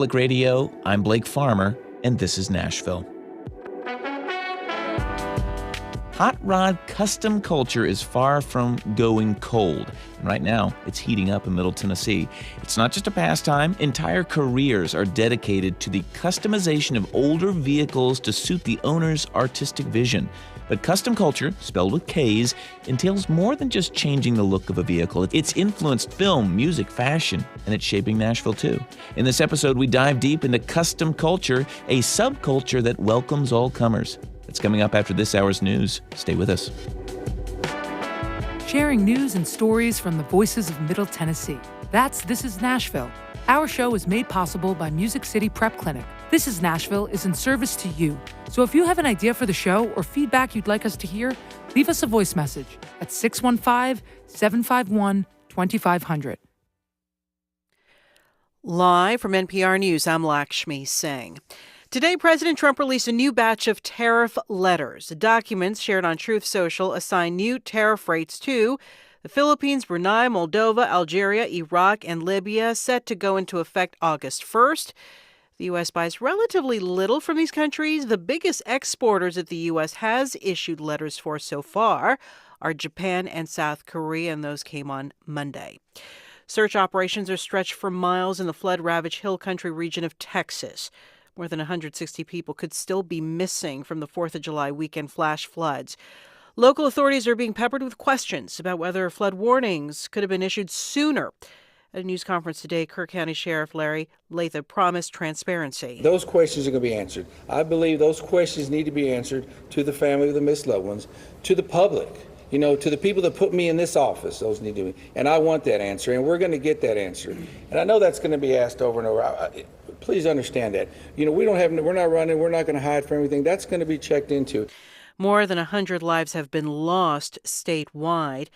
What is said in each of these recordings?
Public Radio, I'm Blake Farmer, and this is Nashville. Hot rod custom culture is far from going cold. And right now, it's heating up in Middle Tennessee. It's not just a pastime. Entire careers are dedicated to the customization of older vehicles to suit the owner's artistic vision. But custom culture, spelled with K's, entails more than just changing the look of a vehicle. It's influenced film, music, fashion, and it's shaping Nashville too. In this episode, we dive deep into custom culture, a subculture that welcomes all comers. It's coming up after this hour's news. Stay with us. Sharing news and stories from the voices of Middle Tennessee. This is Nashville. Our show is made possible by Music City Prep Clinic. This is Nashville is in service to you. So if you have an idea for the show or feedback you'd like us to hear, leave us a voice message at 615-751-2500. Live from NPR News, I'm Lakshmi Singh. Today, President Trump released a new batch of tariff letters. The documents shared on Truth Social assign new tariff rates to the Philippines, Brunei, Moldova, Algeria, Iraq, and Libya, set to go into effect August 1st. The U.S. buys relatively little from these countries. The biggest exporters that the U.S. has issued letters for so far are Japan and South Korea, and those came on Monday. Search operations are stretched for miles in the flood-ravaged Hill Country region of Texas. More than 160 people could still be missing from the 4th of July weekend flash floods. Local authorities are being peppered with questions about whether flood warnings could have been issued sooner. At a news conference today, Kirk County Sheriff Larry Latha promised transparency. Those questions are going to be answered. I believe those questions need to be answered to the family of the missed loved ones, to the public, to the people that put me in this office. Those need to be. And I want that answer, and we're going to get that answer. And I know that's going to be asked over and over. Please understand that. We're not running, we're not going to hide from everything. That's going to be checked into. More than 100 lives have been lost statewide.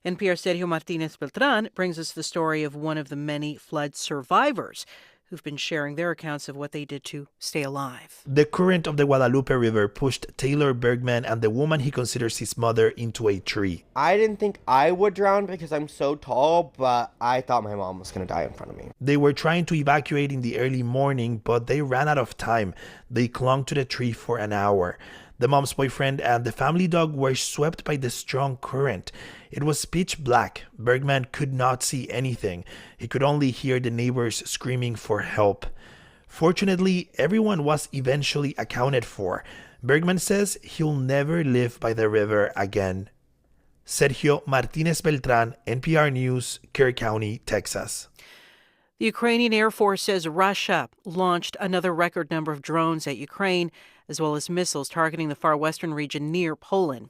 NPR's Sergio Martinez Beltran brings us the story of one of the many flood survivors who've been sharing their accounts of what they did to stay alive. The current of the Guadalupe River pushed Taylor Bergman and the woman he considers his mother into a tree. I didn't think I would drown because I'm so tall, but I thought my mom was going to die in front of me. They were trying to evacuate in the early morning, but they ran out of time. They clung to the tree for an hour. The mom's boyfriend and the family dog were swept by the strong current. It was pitch black. Bergman could not see anything. He could only hear the neighbors screaming for help. Fortunately, everyone was eventually accounted for. Bergman says he'll never live by the river again. Sergio Martinez Beltran, NPR News, Kerr County, Texas. The Ukrainian Air Force says Russia launched another record number of drones at Ukraine, as well as missiles targeting the far western region near Poland.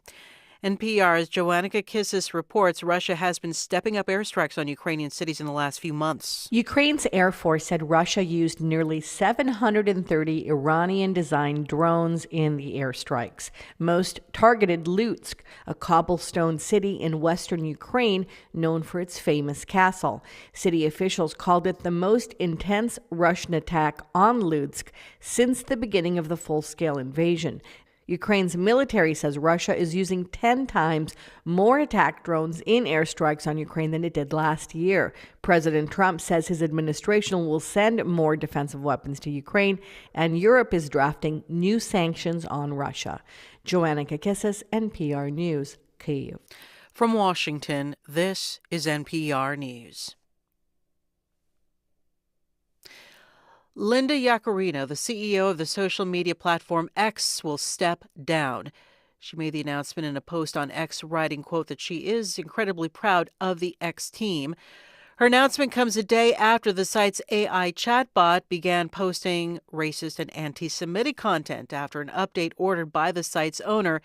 NPR's Joannika Kissis reports Russia has been stepping up airstrikes on Ukrainian cities in the last few months. Ukraine's Air Force said Russia used nearly 730 Iranian-designed drones in the airstrikes. Most targeted Lutsk, a cobblestone city in western Ukraine known for its famous castle. City officials called it the most intense Russian attack on Lutsk since the beginning of the full-scale invasion. Ukraine's military says Russia is using 10 times more attack drones in airstrikes on Ukraine than it did last year. President Trump says his administration will send more defensive weapons to Ukraine, and Europe is drafting new sanctions on Russia. Joannika Kissis, NPR News, Kyiv. From Washington, this is NPR News. Linda Yaccarino, the CEO of the social media platform X, will step down. She made the announcement in a post on X, writing, quote, that she is incredibly proud of the X team. Her announcement comes a day after the site's AI chatbot began posting racist and anti-Semitic content after an update ordered by the site's owner,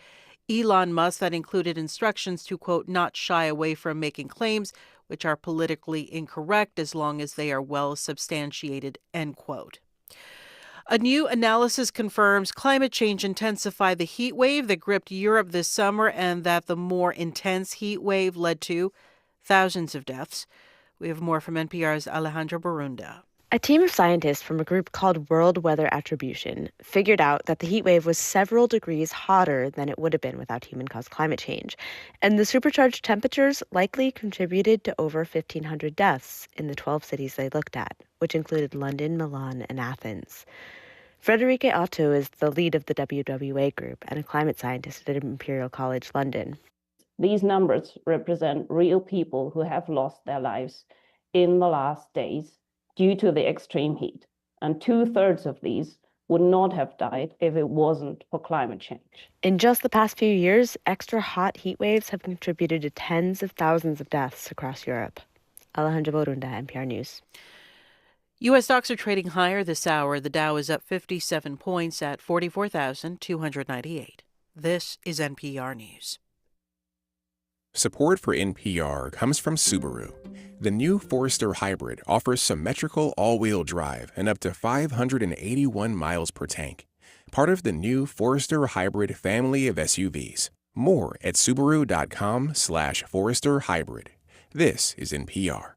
Elon Musk, that included instructions to, quote, not shy away from making claims which are politically incorrect as long as they are well substantiated, end quote. A new analysis confirms climate change intensified the heat wave that gripped Europe this summer, and that the more intense heat wave led to thousands of deaths. We have more from NPR's Alejandro Barunda. A team of scientists from a group called World Weather Attribution figured out that the heat wave was several degrees hotter than it would have been without human-caused climate change. And the supercharged temperatures likely contributed to over 1,500 deaths in the 12 cities they looked at, which included London, Milan, and Athens. Friederike Otto is the lead of the WWA group and a climate scientist at Imperial College London. These numbers represent real people who have lost their lives in the last days due to the extreme heat, and 2/3 of these would not have died if it wasn't for climate change. In just the past few years, extra hot heat waves have contributed to tens of thousands of deaths across Europe. Alejandra Borunda, NPR News. U.S. stocks are trading higher this hour. The Dow is up 57 points at 44,298. This is NPR News. Support for NPR comes from Subaru. The new Forester Hybrid offers symmetrical all-wheel drive and up to 581 miles per tank. Part of the new Forester Hybrid family of SUVs. More at Subaru.com/Forester Hybrid. This is NPR.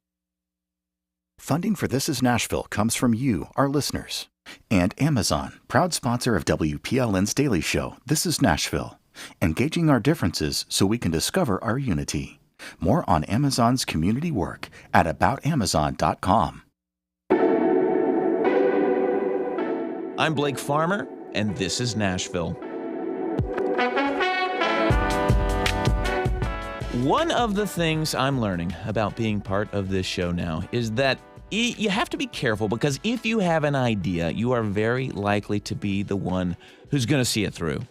Funding for This is Nashville comes from you, our listeners. And Amazon, proud sponsor of WPLN's daily show, This is Nashville. Engaging our differences so we can discover our unity. More on Amazon's community work at aboutamazon.com. I'm Blake Farmer, and this is Nashville. One of the things I'm learning about being part of this show now is that you have to be careful, because if you have an idea, you are very likely to be the one who's going to see it through.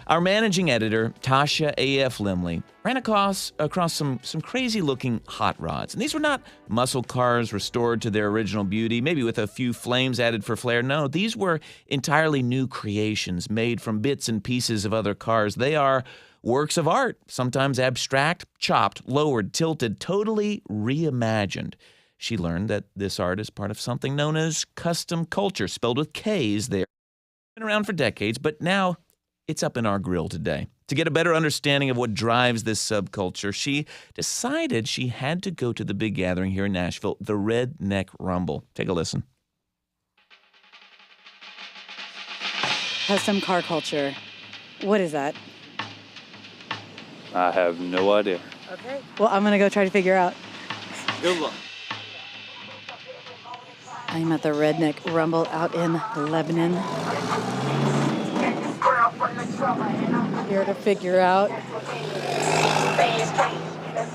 Our managing editor, Tasha A.F. Limley, ran across some crazy-looking hot rods. And these were not muscle cars restored to their original beauty, maybe with a few flames added for flair. No, these were entirely new creations made from bits and pieces of other cars. They are works of art, sometimes abstract, chopped, lowered, tilted, totally reimagined. She learned that this art is part of something known as Kustom Kulture, spelled with K's there. It's been around for decades, but now it's up in our grill today. To get a better understanding of what drives this subculture, she decided she had to go to the big gathering here in Nashville, the Redneck Rumble. Take a listen. Custom car culture. What is that? I have no idea. Okay. Well, I'm going to go try to figure out. Good luck. I'm at the Redneck Rumble out in Lebanon. Here to figure out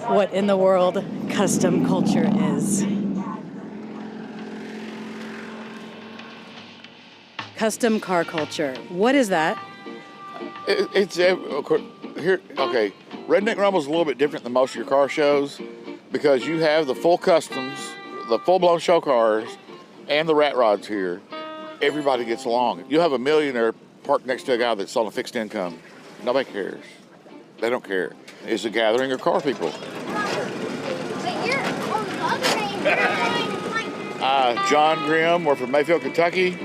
what in the world custom culture is. Custom car culture. What is that? It's here. Okay, Redneck Rumble's a little bit different than most of your car shows because you have the full customs, the full-blown show cars, and the rat rods here. Everybody gets along. You have a millionaire parked next to a guy that's on a fixed income. Nobody cares. They don't care. It's a gathering of car people. John Grimm, we're from Mayfield, Kentucky,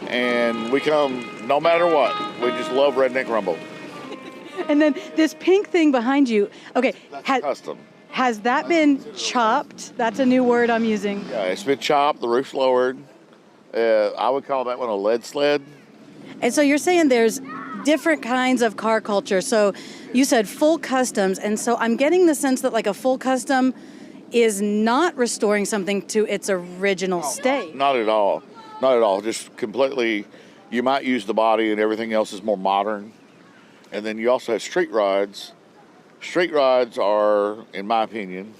and we come no matter what. We just love Redneck Rumble. And then this pink thing behind you, okay. That's custom. Has that been chopped? That's a new word I'm using. Yeah, it's been chopped, the roof's lowered. I would call that one a lead sled. And so you're saying there's different kinds of car culture. So you said full customs, and so I'm getting the sense that like a full custom is not restoring something to its original state. Not at all. Not at all. Just completely, you might use the body and everything else is more modern. And then you also have street rods. Street rods are, in my opinion,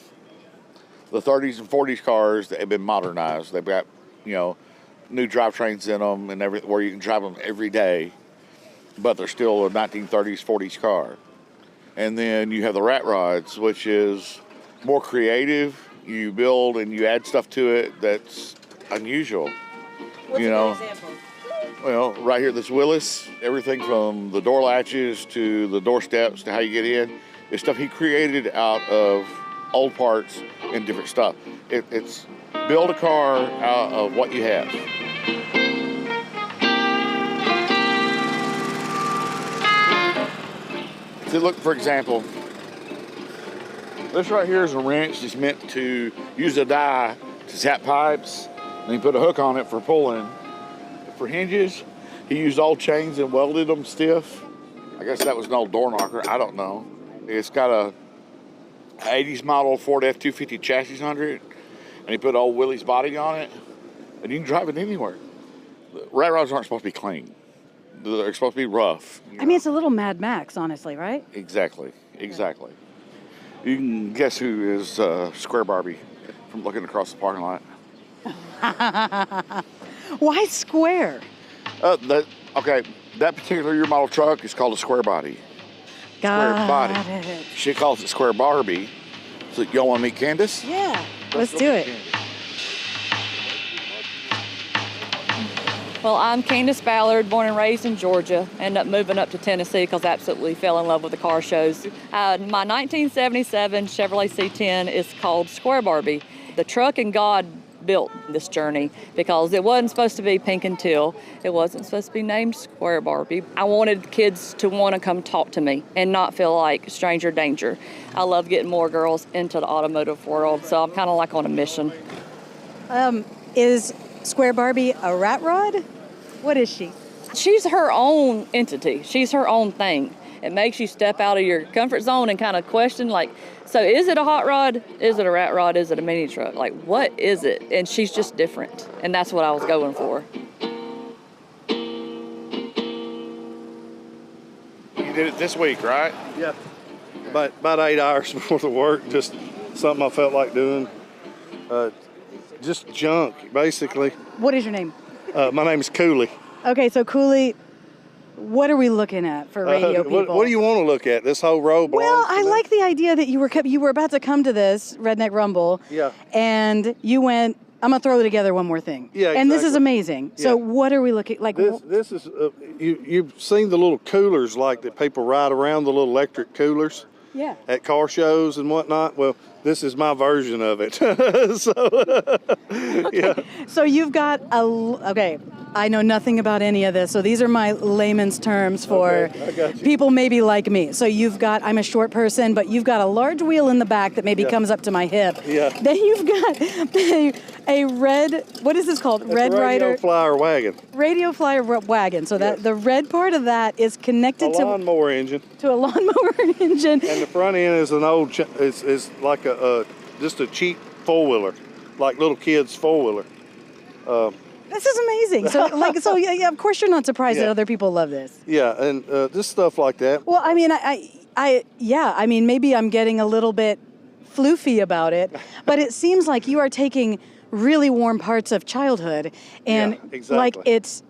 the 30s and 40s cars that have been modernized. They've got, new drivetrains in them and everything where you can drive them every day, but they're still a 1930s, 40s car. And then you have the rat rods, which is more creative. You build and you add stuff to it that's unusual. What's a good example? Well, right here, this Willis, everything from the door latches to the door steps to how you get in, is stuff he created out of old parts and different stuff. It's build a car out of what you have. So look, for example, this right here is a wrench that's meant to use a die to tap pipes. And he put a hook on it for pulling. For hinges, he used old chains and welded them stiff. I guess that was an old door knocker. I don't know. It's got a 80s model Ford F-250 chassis under it, and he put old Willie's body on it, and you can drive it anywhere. Rat rods aren't supposed to be clean. They're supposed to be rough. I mean, it's a little Mad Max, honestly, right? Exactly. You can guess who is Square Barbie from looking across the parking lot. Why square? That particular year model truck is called a Square Body. Square Body. It. She calls it Square Barbie. So y'all want to meet Candace? Yeah, let's do it. Well, I'm Candace Ballard, born and raised in Georgia. Ended up moving up to Tennessee because I absolutely fell in love with the car shows. My 1977 Chevrolet C10 is called Square Barbie. The truck and God built this journey because it wasn't supposed to be pink and teal. It wasn't supposed to be named Square Barbie. I wanted kids to want to come talk to me and not feel like stranger danger. I love getting more girls into the automotive world, so I'm kind of like on a mission. Is Square Barbie a rat rod? What is she? She's her own entity. She's her own thing. It makes you step out of your comfort zone and kind of question, like, so is it a hot rod? Is it a rat rod? Is it a mini truck? Like, what is it? And she's just different. And that's what I was going for. You did it this week, right? Yeah. About 8 hours before the work, just something I felt like doing. Just junk, basically. What is your name? My name is Cooley. Okay, so Cooley, what are we looking at for radio people? What do you want to look at? This whole row belongs Well, I to me? like the idea that you were about to come to this Redneck Rumble. Yeah. And you went, I'm going to throw together one more thing. Yeah, And this is exactly. amazing. So Yeah. what are we looking like? This is you've seen the little coolers like that people ride around, the little electric coolers Yeah. at car shows and whatnot. Well, this is my version of it. Yeah. So you've got okay, I know nothing about any of this. So these are my layman's terms for I got you. people maybe like me. So I'm a short person, but you've got a large wheel in the back that maybe Yeah. comes up to my hip. Yeah. Then you've got a red, what is this called? It's Red a radio Rider. flyer wagon. Radio flyer wagon. So that the red part of that is connected A lawnmower engine. to a lawnmower engine. And the front end is an old, is like just a cheap four-wheeler, like little kids' four-wheeler. This is amazing. So yeah, of course you're not surprised that Yeah. other people love this. Yeah, and just stuff like that. Well, I mean, I mean, maybe I'm getting a little bit floofy about it, but it seems like you are taking really warm parts of childhood and Yeah, exactly. like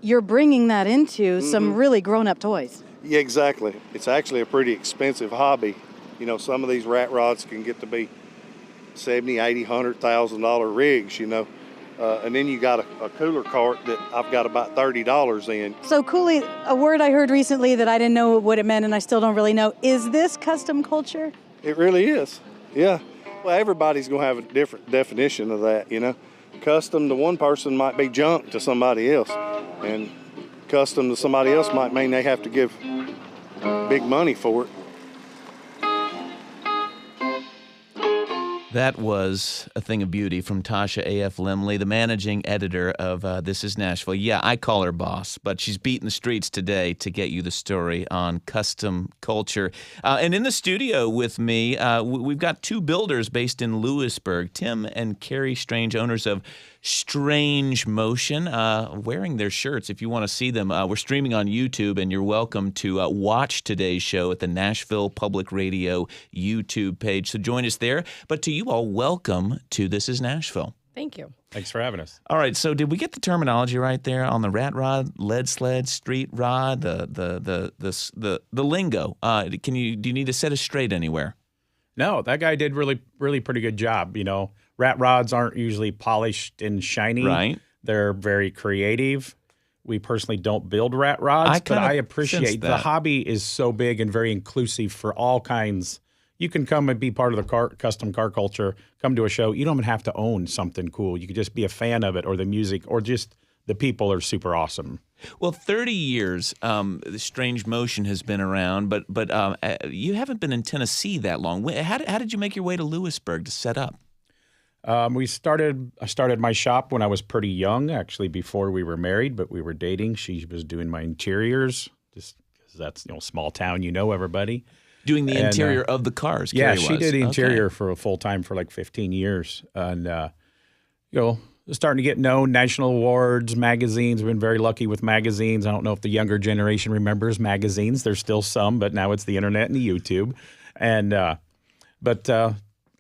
you're bringing that into some really grown-up toys. Yeah, exactly. It's actually a pretty expensive hobby. You know, some of these rat rods can get to be $70,000, $80,000, $100,000 rigs, you know. And then you got a cooler cart that I've got about $30 in. So Cooley, a word I heard recently that I didn't know what it meant and I still don't really know, is this custom culture? It really is. Yeah. Well, everybody's going to have a different definition of that, you know. Custom to one person might be junk to somebody else. And custom to somebody else might mean they have to give big money for it. That was a thing of beauty from Tasha A.F. Limley, the managing editor of This Is Nashville. Yeah, I call her boss, but she's beating the streets today to get you the story on custom culture. And in the studio with me, we've got two builders based in Lewisburg, Tim and Carrie Strange, owners of Strange Motion, wearing their shirts. If you want to see them, we're streaming on YouTube, and you're welcome to watch today's show at the Nashville Public Radio YouTube page. So join us there. But to you all, welcome to This Is Nashville. Thank you. Thanks for having us. All right, so did we get the terminology right there on the rat rod, lead sled, street rod, the lingo? Do you need to set us straight anywhere? No, that guy did really pretty good job. You know, rat rods aren't usually polished and shiny. Right. They're very creative. We personally don't build rat rods, but I appreciate the hobby is so big and very inclusive for all kinds. You can come and be part of the custom car culture, come to a show. You don't even have to own something cool. You could just be a fan of it or the music or just the people are super awesome. Well, 30 years, the Strange Motion has been around, but you haven't been in Tennessee that long. How did you make your way to Lewisburg to set up? I started my shop when I was pretty young, actually before we were married, but we were dating. She was doing my interiors, just because that's, small town, everybody. Doing the interior of the cars, Yeah, Carrie she was. did the interior Okay. for a full time for like 15 years. And, starting to get known, national awards, magazines. We've been very lucky with magazines. I don't know if the younger generation remembers magazines. There's still some, but now it's the internet and the YouTube. And, but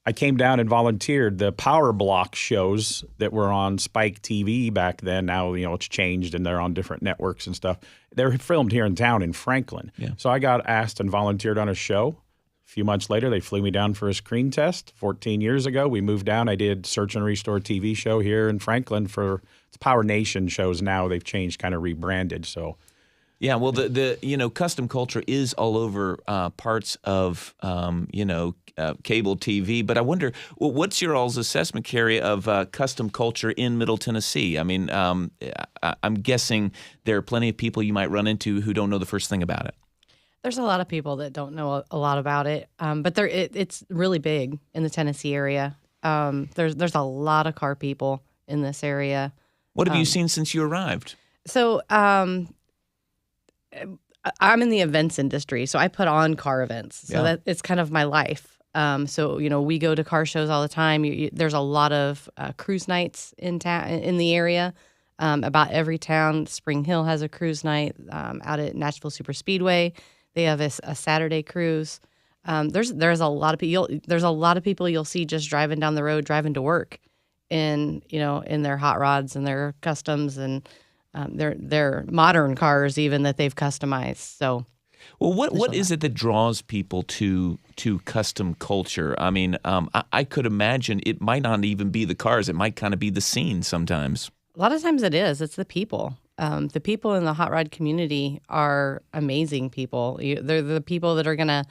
I came down and volunteered. The Power Block shows that were on Spike TV back then, now, it's changed and they're on different networks and stuff. They're filmed here in town in Franklin. Yeah. So I got asked and volunteered on a show. A few months later, they flew me down for a screen test. 14 years ago, we moved down. I did Search and Restore TV show here in Franklin for it's Power Nation shows now. They've changed, kind of rebranded. So, yeah, well, the custom culture is all over parts of cable TV. But I wonder, what's your all's assessment, Carrie, of custom culture in Middle Tennessee? I mean, I'm guessing there are plenty of people you might run into who don't know the first thing about it. There's a lot of people that don't know a lot about it, but it's really big in the Tennessee area. There's a lot of car people in this area. What have you seen since you arrived? So I'm in the events industry, so I put on car events. So that it's kind of my life. So we go to car shows all the time. There's a lot of cruise nights in the area. About every town, Spring Hill has a cruise night. Out at Nashville Super Speedway, they have a Saturday cruise. There's a lot of people. There's a lot of people you'll see just driving down the road, driving to work, in their hot rods and their customs and their modern cars even that they've customized. So, well, what is it that draws people to custom culture? I mean, I could imagine it might not even be the cars; it might kind of be the scene sometimes. A lot of times it is. It's the people. The people in the hot rod community are amazing people. They're the people that are going to,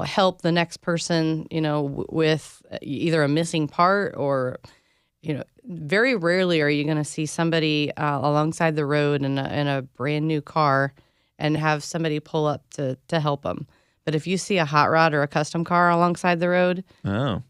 help the next person, with either a missing part or, very rarely are you going to see somebody alongside the road in a brand new car and have somebody pull up to help them. But if you see a hot rod or a custom car alongside the road,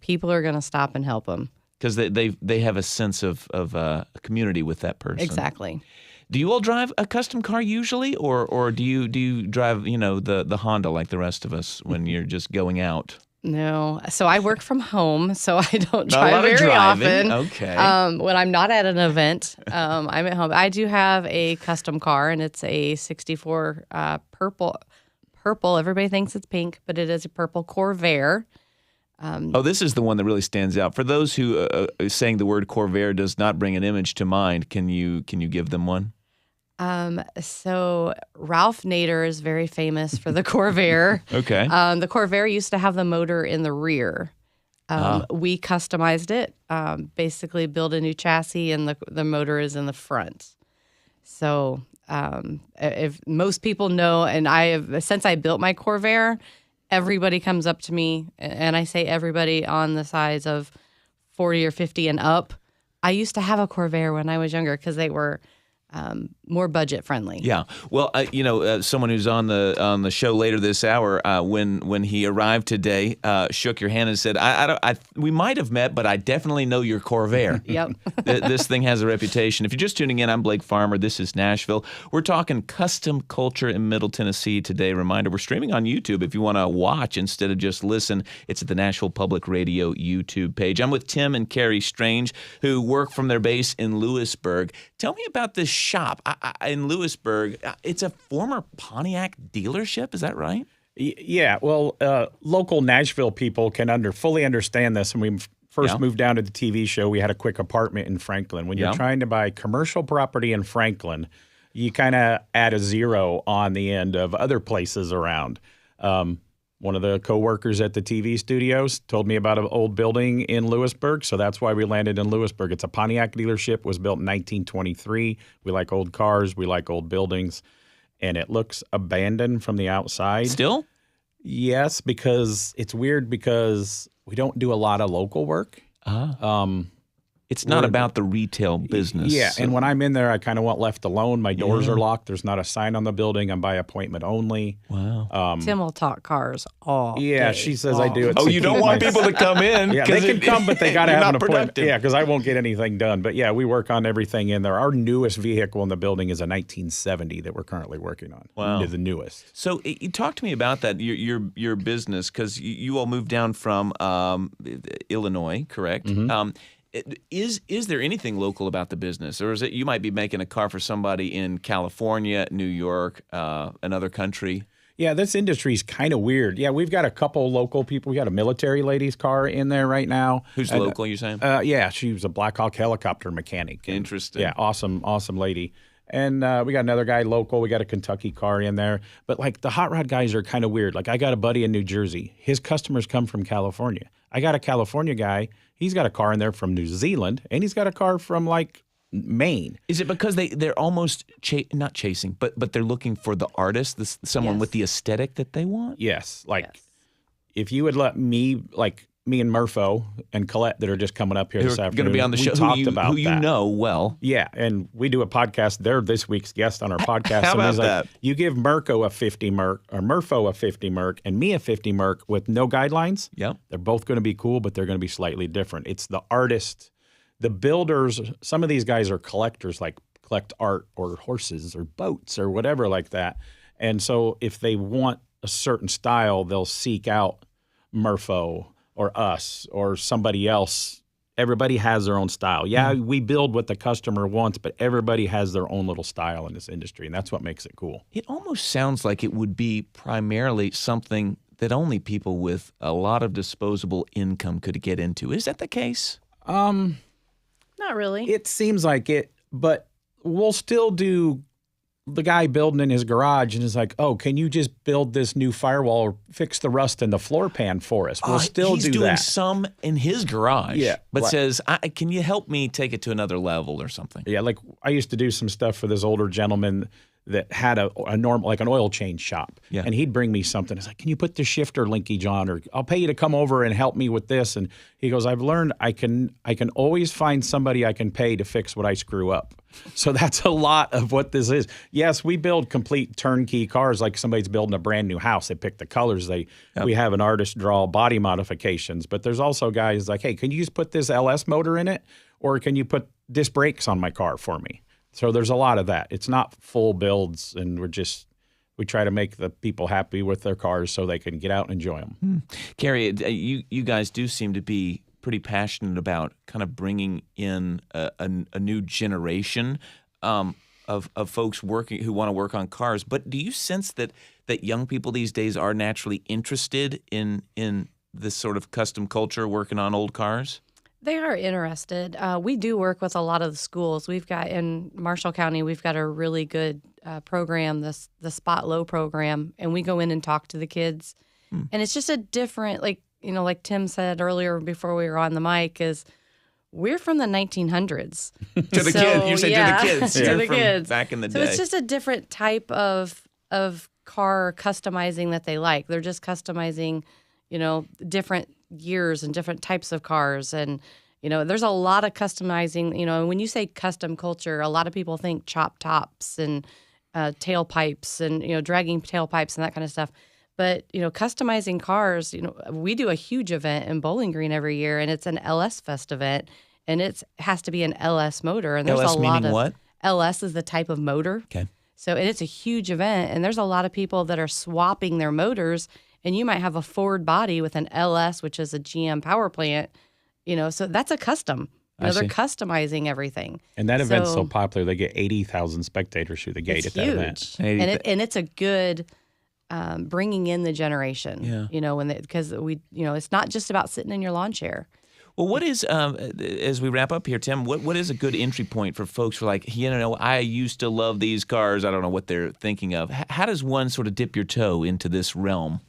people are going to stop and help them. Because they have a sense of a community with that person. Exactly. Do you all drive a custom car usually, or do you drive the Honda like the rest of us when you're just going out? No. So I work from home, so I don't drive very often. Okay. When I'm not at an event, I'm at home. I do have a custom car, and it's a '64 purple. Everybody thinks it's pink, but it is a purple Corvair. This is the one that really stands out. For those who saying the word Corvair does not bring an image to mind, can you give them one? So Ralph Nader is very famous for the Corvair. Okay. The Corvair used to have the motor in the rear. We customized it, basically built a new chassis, and the motor is in the front. So if most people know, and since I built my Corvair, everybody comes up to me, and I say everybody on the size of 40 or 50 and up. I used to have a Corvair when I was younger because they were more budget friendly. Yeah. Well, someone who's on the show later this hour, when he arrived today, shook your hand and said, "We might have met, but I definitely know your Corvair." Yep. This thing has a reputation. If you're just tuning in, I'm Blake Farmer. This is Nashville. We're talking custom culture in Middle Tennessee today. Reminder: we're streaming on YouTube. If you want to watch instead of just listen, it's at the Nashville Public Radio YouTube page. I'm with Tim and Carrie Strange, who work from their base in Lewisburg. Tell me about this shop in Lewisburg. It's a former Pontiac dealership. Is that right? Yeah. Well, local Nashville people can fully understand this. When we first moved down to the TV show, we had a quick apartment in Franklin. When you're trying to buy commercial property in Franklin, you kind of add a zero on the end of other places around. One of the coworkers at the TV studios told me about an old building in Lewisburg, so that's why we landed in Lewisburg. It's a Pontiac dealership, was built in 1923. We like old cars, we like old buildings, and it looks abandoned from the outside. Still? Yes, because it's weird because we don't do a lot of local work. It's not about the retail business. Yeah, and when I'm in there, I kind of want left alone. My doors are locked. There's not a sign on the building. I'm by appointment only. Wow. Tim will talk cars all Yeah, day she says I do it. Oh, you don't want people to come in? Yeah, they can come, but they got to have an appointment. Productive. Yeah, because I won't get anything done. But yeah, we work on everything in there. Our newest vehicle in the building is a 1970 that we're currently working on. Wow. The newest. So you talk to me about that, your business, because you all moved down from Illinois, correct? Mm-hmm. Is there anything local about the business, or is it you might be making a car for somebody in California, New York, another country? Yeah, this industry is kind of weird. Yeah, we've got a couple local people. We got a military lady's car in there right now. Who's local, you're saying? Yeah, she was a Black Hawk helicopter mechanic. Interesting. Yeah, awesome lady. And we got another guy local. We got a Kentucky car in there. But like the hot rod guys are kind of weird. Like I got a buddy in New Jersey. His customers come from California. I got a California guy. He's got a car in there from New Zealand, and he's got a car from like Maine. Is it because they're almost not chasing, but they're looking for the artist, someone with the aesthetic that they want? Yes. If you would let me, like me and Murpho and Colette that are just coming up here this afternoon. Going to be on the show. Who you know well. Yeah, and we do a podcast. They're this week's guest on our podcast. How about that? You give Murpho a 50 Merc, or Murpho a 50 Merc, and me a 50 Merc with no guidelines. Yep. They're both going to be cool, but they're going to be slightly different. It's the artist, the builders. Some of these guys are collectors, like collect art or horses or boats or whatever like that. And so if they want a certain style, they'll seek out Murpho or us or somebody else. Everybody has their own style. Yeah, we build what the customer wants, but everybody has their own little style in this industry, and that's what makes it cool. It almost sounds like it would be primarily something that only people with a lot of disposable income could get into. Is that the case? Not really. It seems like it, but we'll still do the guy building in his garage and is like, oh, can you just build this new firewall or fix the rust in the floor pan for us? We'll still do that. He's doing some in his garage, but like, says, can you help me take it to another level or something? Yeah, like I used to do some stuff for this older gentleman that had a normal, like an oil change shop. Yeah. And he'd bring me something. It's like, can you put the shifter linkage on, or I'll pay you to come over and help me with this. And he goes, I've learned I can always find somebody I can pay to fix what I screw up. So that's a lot of what this is. Yes, we build complete turnkey cars like somebody's building a brand new house. They pick the colors. We have an artist draw body modifications. But there's also guys like, hey, can you just put this LS motor in it? Or can you put disc brakes on my car for me? So there's a lot of that. It's not full builds, and we try to make the people happy with their cars so they can get out and enjoy them. Carrie, you guys do seem to be pretty passionate about kind of bringing in a new generation of folks who want to work on cars. But do you sense that young people these days are naturally interested in this sort of custom culture, working on old cars? They are interested. We do work with a lot of the schools. We've got in Marshall County, we've got a really good program, the Spot Low program, and we go in and talk to the kids. And it's just a different, like Tim said earlier before we were on the mic, is we're from the 1900s. To the kids, you say to the kids. To the kids. Back in the day. So it's just a different type of car customizing that they like. They're just customizing, different years and different types of cars. And, there's a lot of customizing. When you say custom culture, a lot of people think chop tops and tailpipes and, dragging tailpipes and that kind of stuff. But, customizing cars, we do a huge event in Bowling Green every year, and it's an LS Fest event, and it has to be an LS motor. And there's LS a lot of what? LS is the type of motor. Okay. So, and it's a huge event, and there's a lot of people that are swapping their motors. And you might have a Ford body with an LS, which is a GM power plant, so that's a custom. They're customizing everything. And that event's so popular, they get 80,000 spectators through the gate at that event. And it's a good bringing in the generation, because it's not just about sitting in your lawn chair. Well, what is, as we wrap up here, Tim, what is a good entry point for folks who are like, I used to love these cars. I don't know what they're thinking of. How does one sort of dip your toe into this realm?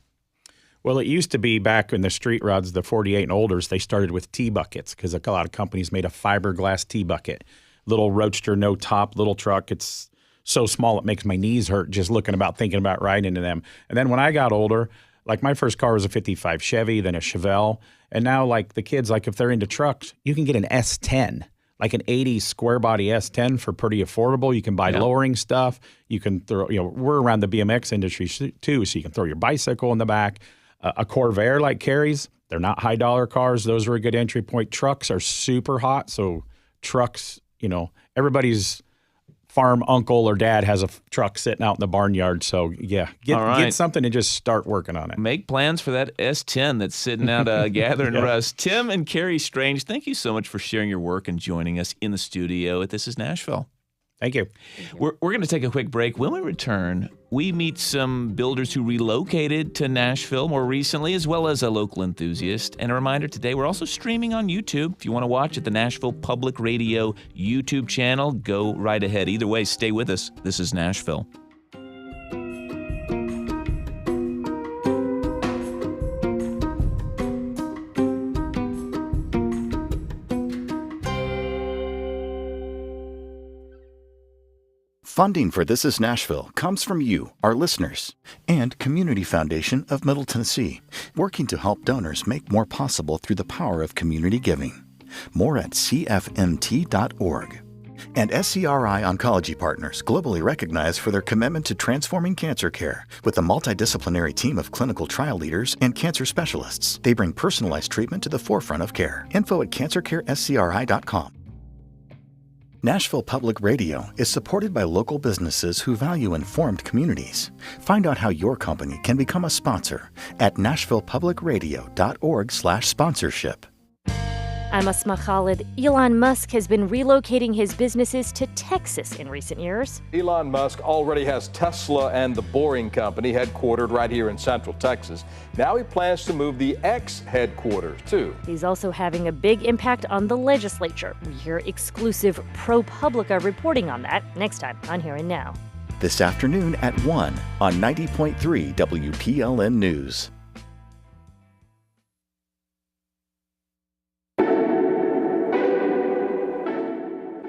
Well, it used to be back in the street rods, the 48 and olders, they started with T-buckets because a lot of companies made a fiberglass T-bucket. Little roadster, no top, little truck. It's so small it makes my knees hurt just thinking about riding into them. And then when I got older, like my first car was a 55 Chevy, then a Chevelle. And now like the kids, like if they're into trucks, you can get an S10. like an 80s square body S10 for pretty affordable. You can buy lowering stuff. You can throw, we're around the BMX industry too, so you can throw your bicycle in the back. A Corvair like Carrie's, they're not high dollar cars. Those are a good entry point. Trucks are super hot. So trucks, everybody's farm uncle or dad has a truck sitting out in the barnyard. So get something and just start working on it. Make plans for that S10 that's sitting out gathering rust. Tim and Carrie Strange, thank you so much for sharing your work and joining us in the studio at This Is Nashville. Thank you. We're going to take a quick break. When we return, we meet some builders who relocated to Nashville more recently, as well as a local enthusiast. And a reminder today, we're also streaming on YouTube. If you want to watch at the Nashville Public Radio YouTube channel, go right ahead. Either way, stay with us. This is Nashville. Funding for This Is Nashville comes from you, our listeners, and Community Foundation of Middle Tennessee, working to help donors make more possible through the power of community giving. More at cfmt.org. And SCRI Oncology Partners, globally recognized for their commitment to transforming cancer care. With a multidisciplinary team of clinical trial leaders and cancer specialists, they bring personalized treatment to the forefront of care. Info at cancercarescri.com. Nashville Public Radio is supported by local businesses who value informed communities. Find out how your company can become a sponsor at nashvillepublicradio.org/sponsorship. I'm Asma Khalid. Elon Musk has been relocating his businesses to Texas in recent years. Elon Musk already has Tesla and the Boring Company headquartered right here in Central Texas. Now he plans to move the X headquarters too. He's also having a big impact on the legislature. We hear exclusive ProPublica reporting on that next time on Here and Now. This afternoon at 1 on 90.3 WPLN News.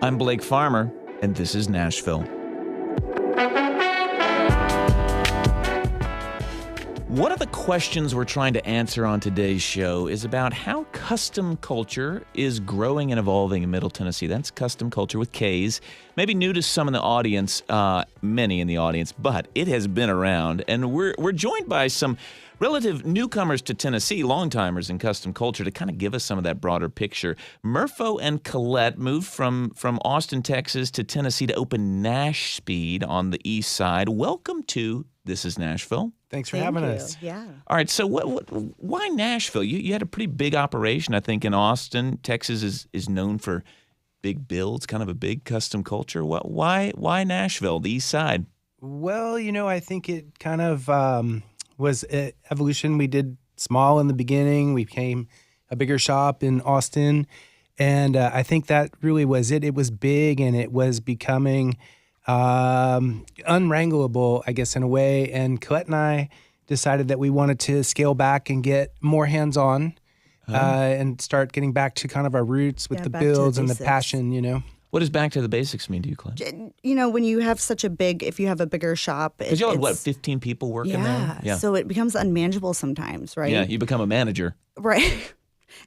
I'm Blake Farmer, and this is Nashville. One of the questions we're trying to answer on today's show is about how custom culture is growing and evolving in Middle Tennessee. That's Kustom Kulture with K's. Maybe new to some in the audience, many in the audience, but it has been around. And we're joined by some relative newcomers to Tennessee, longtimers in custom culture, to kind of give us some of that broader picture. Murpho and Colette moved from Austin, Texas to Tennessee to open Nash Speed on the east side. Welcome to This Is Nashville. Thanks for having us. Yeah. All right, so why Nashville? You had a pretty big operation, I think, in Austin. Texas is known for big builds, kind of a big custom culture. Why Nashville, the east side? Well, I think it kind of was evolution. We did small in the beginning. We became a bigger shop in Austin. And I think that really was it. It was big and it was becoming unwranglable, I guess, in a way. And Colette and I decided that we wanted to scale back and get more hands-on and start getting back to kind of our roots with the builds and the passion, What does back to the basics mean to you, Clint? When you have if you have a bigger shop. Because you have, 15 people working there? Yeah, so it becomes unmanageable sometimes, right? Yeah, you become a manager. Right.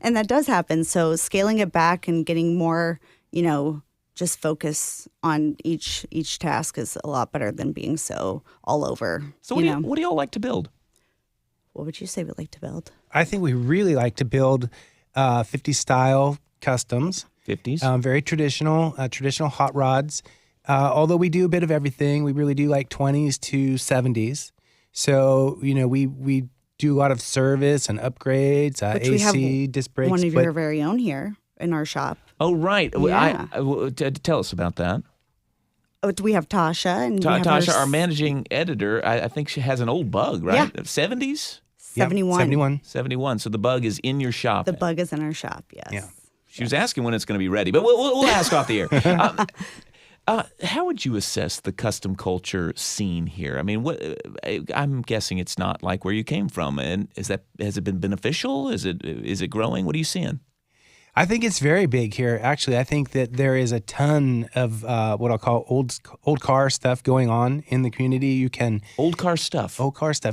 And that does happen. So scaling it back and getting more, just focus on each task is a lot better than being so all over. So what do y'all like to build? What would you say we like to build? I think we really like to build 50s style customs. 50s? Very traditional hot rods. Although we do a bit of everything, we really do like 20s to 70s. So, we do a lot of service and upgrades, Which AC, we have disc brakes. One of your very own here in our shop. Oh, right. Yeah. Tell us about that. We have Tasha. And Tasha, our managing editor, I think she has an old Bug, right? Yeah. 70s? 71. 71. So the Bug is in your shop. The Bug is in our shop, yes. Yeah. She was asking when it's going to be ready, but we'll ask off the air. How would you assess the custom culture scene here? I mean, I'm guessing it's not like where you came from. And has it been beneficial? Is it growing? What are you seeing? I think it's very big here. Actually, I think that there is a ton of what I'll call old car stuff going on in the community. You can old car stuff,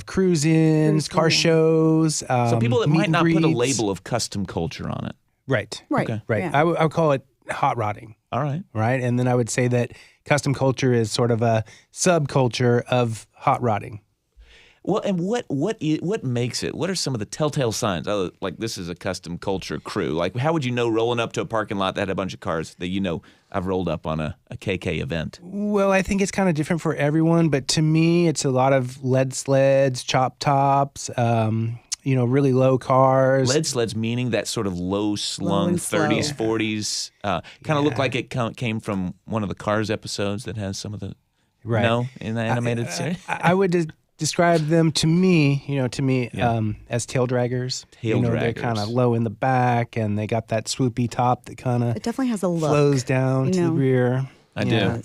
cruise-ins, car shows. So people that might not put a label of custom culture on it. Right. Okay. Right. Yeah. I would call it hot rodding. All right. Right. And then I would say that custom culture is sort of a subculture of hot rodding. Well, and what makes it? What are some of the telltale signs? Oh, like this is a custom culture crew. Like, how would you know rolling up to a parking lot that had a bunch of cars that I've rolled up on a KK event? Well, I think it's kind of different for everyone, but to me, it's a lot of lead sleds, chop tops, really low cars. Lead sleds, meaning that sort of low-slung 30s, 40s, kind of looked like it came from one of the Cars episodes that has some of the, in the animated series. I would describe them to me as tail draggers. They're kind of low in the back, and they got that swoopy top that kind of it definitely has a look. Flows down to the rear. I do.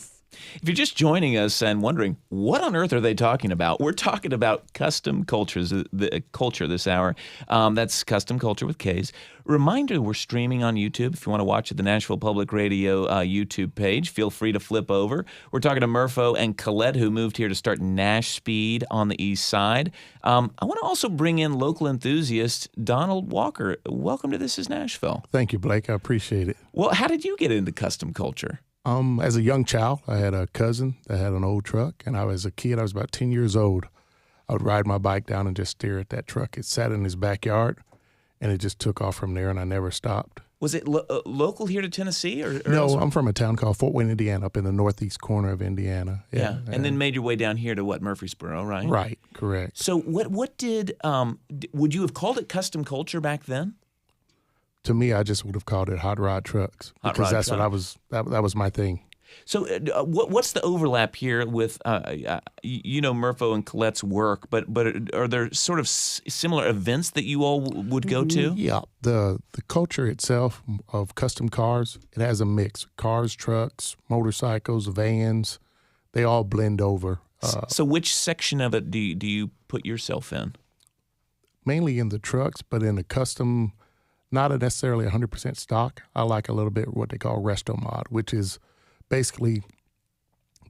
If you're just joining us and wondering, what on earth are they talking about? We're talking about custom cultures, the culture this hour. That's Custom Culture with K's. Reminder, we're streaming on YouTube. If you want to watch at the Nashville Public Radio YouTube page, feel free to flip over. We're talking to Murpho and Colette, who moved here to start Nash Speed on the east side. I want to also bring in local enthusiast Donald Walker. Welcome to This is Nashville. Thank you, Blake. I appreciate it. Well, how did you get into custom culture? As a young child, I had a cousin that had an old truck, and as a kid, I was about 10 years old. I would ride my bike down and just stare at that truck. It sat in his backyard, and it just took off from there, and I never stopped. Was it local here to Tennessee? Or no, elsewhere? I'm from a town called Fort Wayne, Indiana, up in the northeast corner of Indiana. Yeah. And then made your way down here to Murfreesboro, right? Right, correct. So what did, would you have called it custom culture back then? To me, I just would have called it hot rod trucks because that's what I was. That was my thing. So, what's the overlap here with Murpho and Colette's work? But are there sort of similar events that you all would go to? Yeah, the culture itself of custom cars, it has a mix: cars, trucks, motorcycles, vans. They all blend over. So, which section of it do you put yourself in? Mainly in the trucks, but in the custom. Not necessarily 100% stock. I like a little bit what they call resto mod, which is basically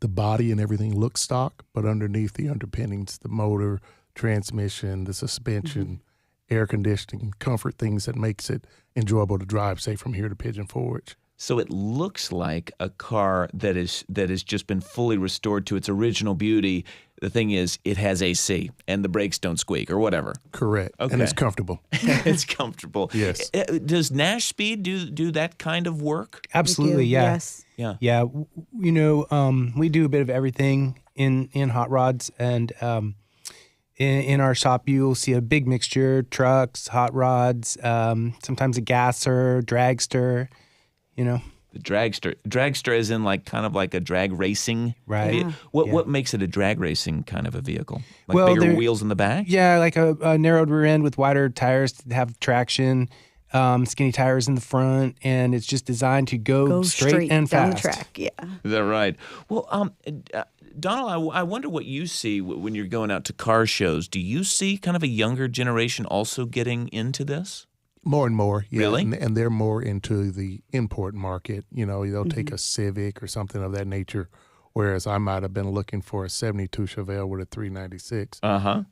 the body and everything looks stock, but underneath the underpinnings, the motor, transmission, the suspension, air conditioning, comfort things that makes it enjoyable to drive, say from here to Pigeon Forge. So it looks like a car that has just been fully restored to its original beauty. The thing is, it has AC and the brakes don't squeak or whatever. Correct. Okay. And it's comfortable. It's comfortable. Yes. Does Nash Speed do that kind of work? Absolutely. Yeah. Yes. Yeah. Yeah. We do a bit of everything in hot rods, and in our shop, you'll see a big mixture: trucks, hot rods, sometimes a gasser, dragster. The dragster is in kind of like a drag racing. Right. Yeah. What makes it a drag racing kind of a vehicle? Bigger wheels in the back? Yeah, like a narrowed rear end with wider tires to have traction, skinny tires in the front, and it's just designed to go straight and down fast. The track. Yeah. Is that right? Well, Donald, I wonder what you see when you're going out to car shows. Do you see kind of a younger generation also getting into this? More and more, yeah. Really? And they're more into the import market. They'll take a Civic or something of that nature, whereas I might have been looking for a 72 Chevelle with a 396.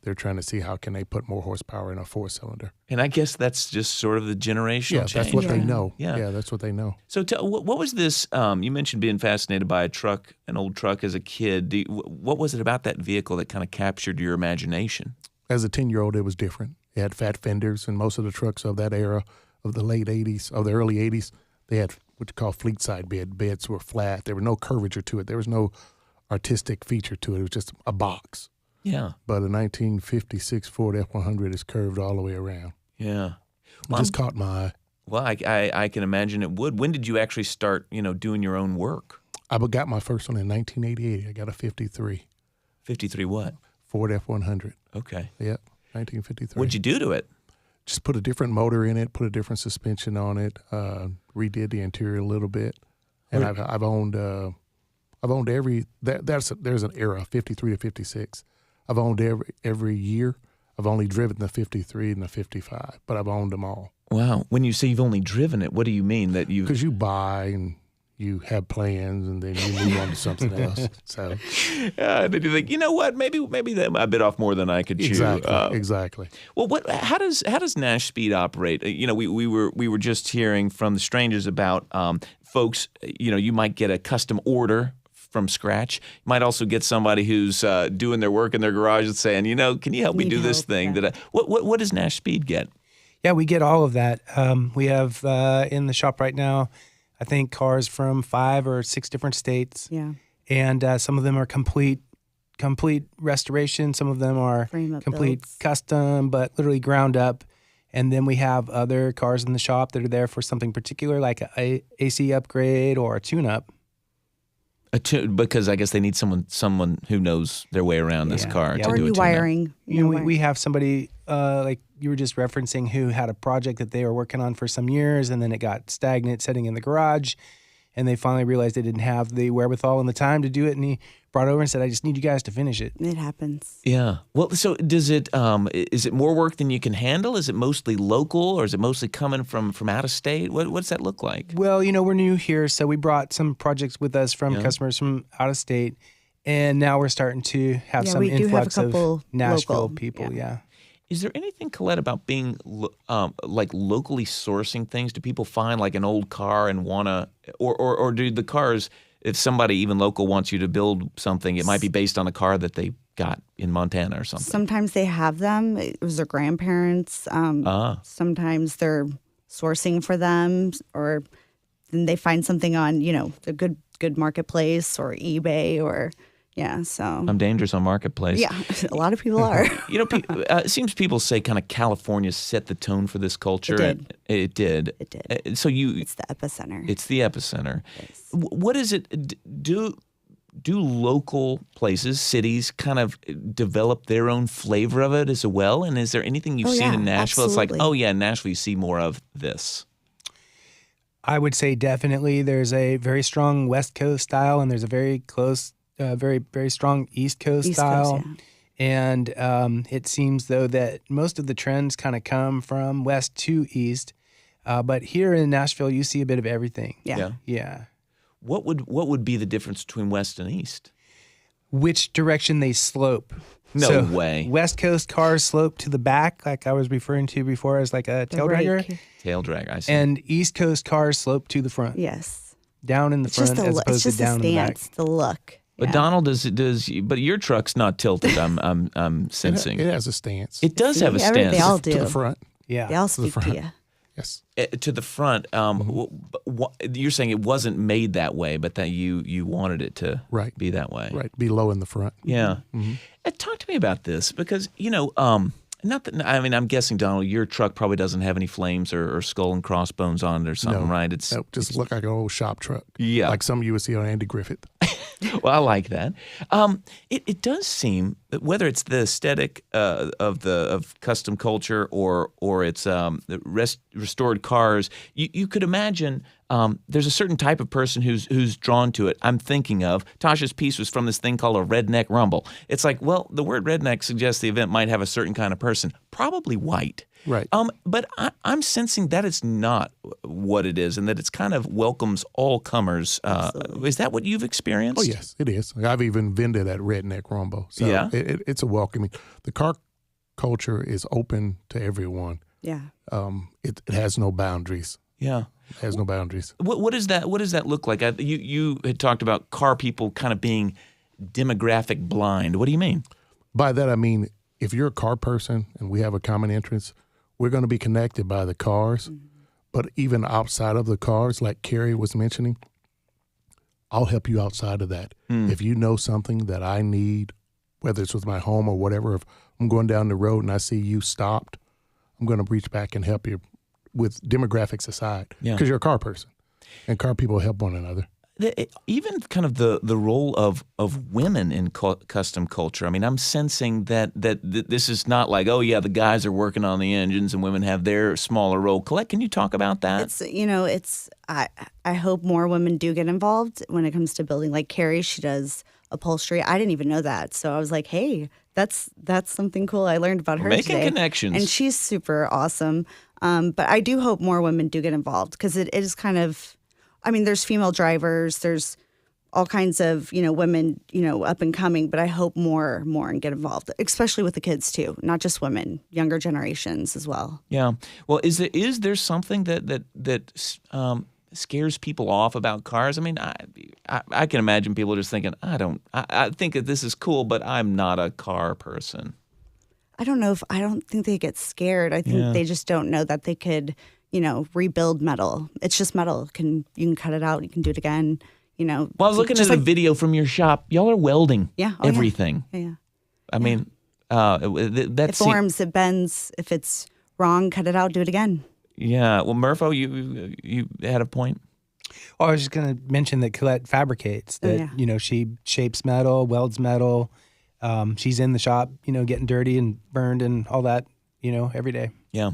They're trying to see how can they put more horsepower in a four-cylinder. And I guess that's just sort of the generational change. That's what they know. Yeah, that's what they know. So what was this, you mentioned being fascinated by an old truck as a kid. What was it about that vehicle that kind of captured your imagination? As a 10-year-old, it was different. It had fat fenders, and most of the trucks of that era, of the late 80s, of the early 80s, they had what you call fleet side bed. Beds were flat. There was no curvature to it. There was no artistic feature to it. It was just a box. Yeah. But a 1956 Ford F-100 is curved all the way around. Yeah. It just caught my eye. Well, I can imagine it would. When did you actually start, doing your own work? I got my first one in 1988. I got a 53. 53 what? Ford F-100. Okay. Yep. 1953. What'd you do to it? Just put a different motor in it, put a different suspension on it, redid the interior a little bit, and I've owned every there's an era 53 to 56. I've owned every year. I've only driven the 53 and the 55, but I've owned them all. Wow. When you say you've only driven it, what do you mean that you? Because you buy and you have plans, and then you move on to something else. So, then you think, you know what? Maybe I bit off more than I could chew. Exactly. Well, how does Nash Speed operate? We were just hearing from the strangers about folks. You might get a custom order from scratch. You might also get somebody who's doing their work in their garage and saying, can you help me do this thing? What does Nash Speed get? Yeah, we get all of that. We have in the shop right now, I think, cars from 5 or 6 different states. Yeah. And some of them are complete restoration. Some of them are complete builds. Custom, but literally ground up. And then we have other cars in the shop that are there for something particular, like a AC upgrade or a tune-up. Because I guess they need someone who knows their way around this car to or do a wiring. We have somebody like you were just referencing who had a project that they were working on for some years, and then it got stagnant sitting in the garage, and they finally realized they didn't have the wherewithal and the time to do it, and he brought over and said, "I just need you guys to finish it." It happens. Yeah. Well, so does it? Is it more work than you can handle? Is it mostly local, or is it mostly coming from out of state? What's that look like? Well, we're new here, so we brought some projects with us from customers from out of state, and now we're starting to have some influx of Nashville local people. Yeah. Is there anything, Colette, about being like locally sourcing things? Do people find like an old car and wanna, or do the cars? If somebody even local wants you to build something, it might be based on a car that they got in Montana or something. Sometimes they have them. It was their grandparents. Sometimes they're sourcing for them, or then they find something on a good marketplace or eBay or. Yeah, so I'm dangerous on Marketplace. Yeah, a lot of people are. It seems people say kind of California set the tone for this culture. It did. So it's the epicenter. It's the epicenter. What is it? Do local places, cities, kind of develop their own flavor of it as well? And is there anything you've seen in Nashville? Absolutely. It's like, in Nashville you see more of this. I would say definitely there's a very strong West Coast style, and there's a very close. Very, very strong East Coast style. Coast, And it seems, though, that most of the trends kind of come from west to east. But here in Nashville, you see a bit of everything. Yeah. What would be the difference between west and east? Which direction they slope. No way. West Coast cars slope to the back, like I was referring to before as like a tail dragger. Tail drag, I see. And East Coast cars slope to the front. Yes. Down in the front as opposed to down in the back. It's the look. But Donald, but your truck's not tilted. I'm sensing it has a stance. It does have a stance. They all do. To the front. Yeah, they all speak to you. Yes. To the front. You're saying it wasn't made that way, but that you wanted it to be that way. Right. Be low in the front. Yeah. Mm-hmm. Talk to me about this because not that I'm guessing, Donald, your truck probably doesn't have any flames or skull and crossbones on it or something, right? It's just look like an old shop truck. Yeah, like some you would see on Andy Griffith. Well, I like that. It does seem that whether it's the aesthetic of custom culture or it's the restored cars, you could imagine there's a certain type of person who's drawn to it. I'm thinking of Tasha's piece was from this thing called a redneck rumble. It's like, well, the word redneck suggests the event might have a certain kind of person, probably white. Right. But I'm sensing that it's not what it is, and that it's kind of welcomes all comers. Is that what you've experienced? Oh yes, it is. I've even vended at Redneck Rumble. So yeah, it's a welcoming. The car culture is open to everyone. Yeah. It has no boundaries. Yeah. It has no boundaries. What does that look like? You had talked about car people kind of being demographic blind. What do you mean? By that I mean if you're a car person and we have a common interest, we're going to be connected by the cars. Mm-hmm. But even outside of the cars, like Carrie was mentioning, I'll help you outside of that. If you know something that I need, whether it's with my home or whatever, if I'm going down the road and I see you stopped, I'm going to reach back and help you with demographics aside. Because you're a car person and car people help one another. Even kind of the role of women in custom culture. I mean, I'm sensing that this is not like, oh yeah, the guys are working on the engines and women have their smaller role. Colette, can you talk about that? I hope more women do get involved when it comes to building. Like Carrie, she does upholstery. I didn't even know that, so I was like, hey, that's something cool I learned about her Making today. Connections, and she's super awesome. But I do hope more women do get involved because it is kind of. I mean, there's female drivers, there's all kinds of, women, up and coming, but I hope more and get involved, especially with the kids too, not just women, younger generations as well. Yeah. Well, is there something that scares people off about cars? I mean, I can imagine people just thinking, I think that this is cool, but I'm not a car person. I don't think they get scared. I think they just don't know that they could, rebuild metal. It's just metal. You can cut it out. You can do it again. Well, I was looking at a video from your shop. Y'all are welding everything. Yeah. I mean, that it forms, it bends. If it's wrong, cut it out, do it again. Yeah. Well, Murpho, you had a point? Oh, I was just going to mention that Colette fabricates, that, she shapes metal, welds metal. She's in the shop, getting dirty and burned and all that, every day. Yeah.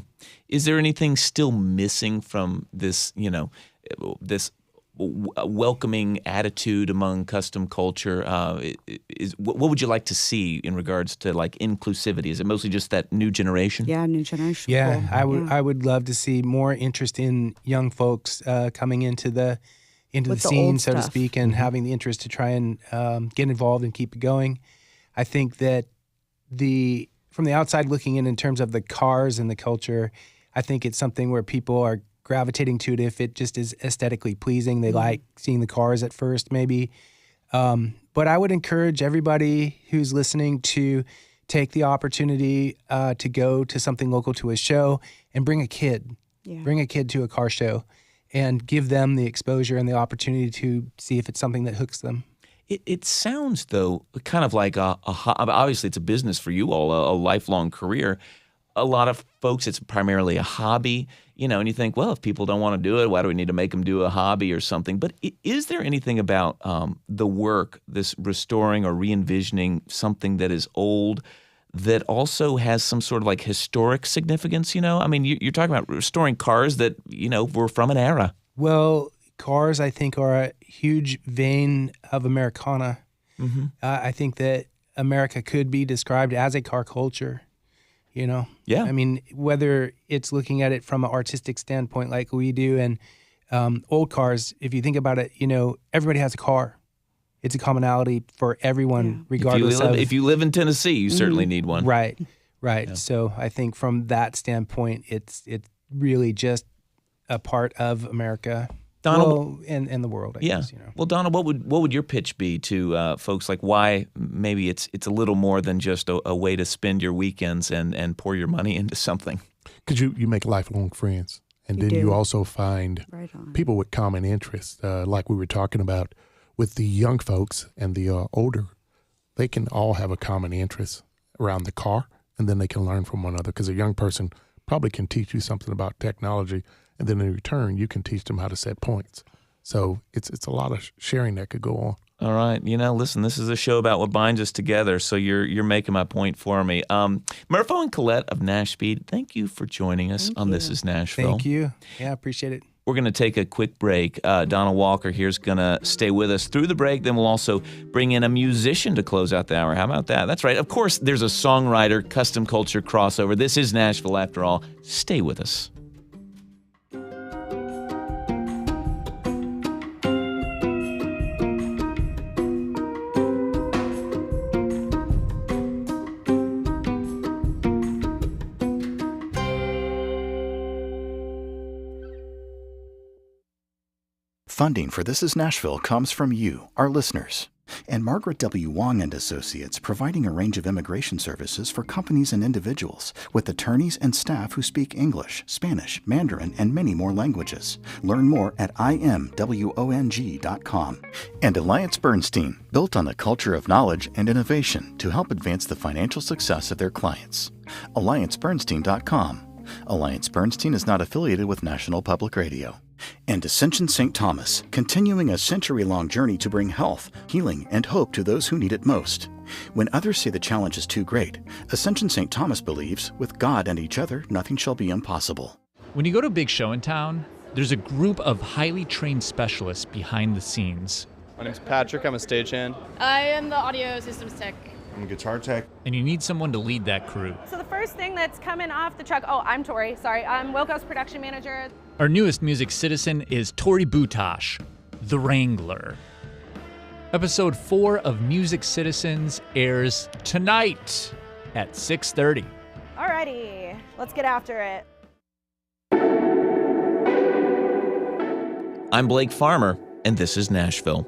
Is there anything still missing from this, this welcoming attitude among custom culture? What would you like to see in regards to like inclusivity? Is it mostly just that new generation? Yeah, new generation. Yeah, I would love to see more interest in young folks coming into the scene, so to speak, and having the interest to try and get involved and keep it going. I think that from the outside looking in terms of the cars and the culture, I think it's something where people are gravitating to it if it just is aesthetically pleasing. They like seeing the cars at first, maybe. But I would encourage everybody who's listening to take the opportunity to go to something local to a show and bring a kid. Yeah. Bring a kid to a car show and give them the exposure and the opportunity to see if it's something that hooks them. It sounds, though, kind of like obviously it's a business for you all, a lifelong career. A lot of folks, it's primarily a hobby, and you think, well, if people don't want to do it, why do we need to make them do a hobby or something? But is there anything about the work, this restoring or re-envisioning something that is old, that also has some sort of like historic significance? I mean, you're talking about restoring cars that, were from an era. Well, cars, I think, are a huge vein of Americana. Mm-hmm. I think that America could be described as a car culture. Yeah. I mean, whether it's looking at it from an artistic standpoint like we do, and old cars, if you think about it, everybody has a car. It's a commonality for everyone, regardless if you live in Tennessee, you certainly need one. Right. Yeah. So I think from that standpoint, it's really just a part of America. Donald, and the world, I guess. Well, Donald, what would your pitch be to folks? Like, why maybe it's a little more than just a way to spend your weekends and pour your money into something? Because you make lifelong friends, and you also find people with common interests, like we were talking about with the young folks and the older. They can all have a common interest around the car, and then they can learn from one another. Because a young person probably can teach you something about technology, and then in return, you can teach them how to set points. So it's a lot of sharing that could go on. All right. Listen, this is a show about what binds us together, so you're making my point for me. Murpho and Colette of Nashville, thank you for joining us on This is Nashville. Thank you. Yeah, I appreciate it. We're going to take a quick break. Donald Walker here is going to stay with us through the break. Then we'll also bring in a musician to close out the hour. How about that? That's right. Of course, there's a songwriter, custom culture crossover. This is Nashville, after all. Stay with us. Funding for This is Nashville comes from you, our listeners, and Margaret W. Wong and Associates, providing a range of immigration services for companies and individuals with attorneys and staff who speak English, Spanish, Mandarin, and many more languages. Learn more at imwong.com. And Alliance Bernstein, built on the culture of knowledge and innovation to help advance the financial success of their clients. AllianceBernstein.com. Alliance Bernstein is not affiliated with National Public Radio. And Ascension St. Thomas, continuing a century-long journey to bring health, healing, and hope to those who need it most. When others say the challenge is too great, Ascension St. Thomas believes, with God and each other, nothing shall be impossible. When you go to a big show in town, there's a group of highly trained specialists behind the scenes. My name's Patrick. I'm a stagehand. I am the audio systems tech. I'm a guitar tech. And you need someone to lead that crew. So the first thing that's coming off the truck, I'm Tori, sorry. I'm Wilco's production manager. Our newest music citizen is Tori Butash, The Wrangler. Episode 4 of Music Citizens airs tonight at 6:30. Alrighty, let's get after it. I'm Blake Farmer, and this is Nashville.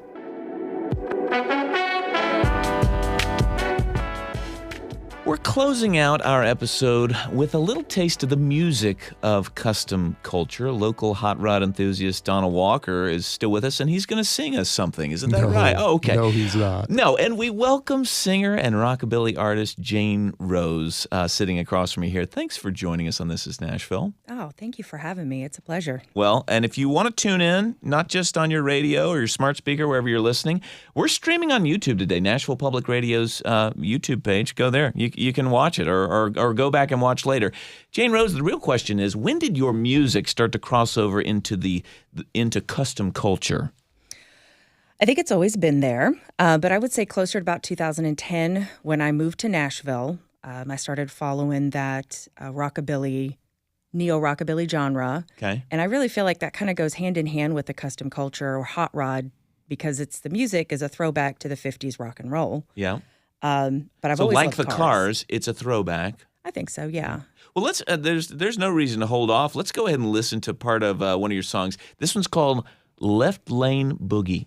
We're closing out our episode with a little taste of the music of Kustom Kulture. Local hot rod enthusiast Donald Walker is still with us, and he's going to sing us something. Isn't that right? Oh, okay. No, he's not. No, and we welcome singer and rockabilly artist Jane Rose sitting across from me here. Thanks for joining us on This is Nashville. Oh, thank you for having me. It's a pleasure. Well, and if you want to tune in, not just on your radio or your smart speaker, wherever you're listening, we're streaming on YouTube today, Nashville Public Radio's YouTube page. Go there. You can watch it or go back and watch later. Jane Rose, the real question is, when did your music start to cross over into Kustom Kulture? I think it's always been there, but I would say closer to about 2010 when I moved to Nashville. I started following that rockabilly, neo-rockabilly genre. Okay. And I really feel like that kind of goes hand in hand with the Kustom Kulture or hot rod because the music is a throwback to the 50s rock and roll. Yeah. But I've so always like loved the Cars, it's a throwback. I think so, yeah. Well, let's. There's no reason to hold off. Let's go ahead and listen to part of one of your songs. This one's called "Left Lane Boogie."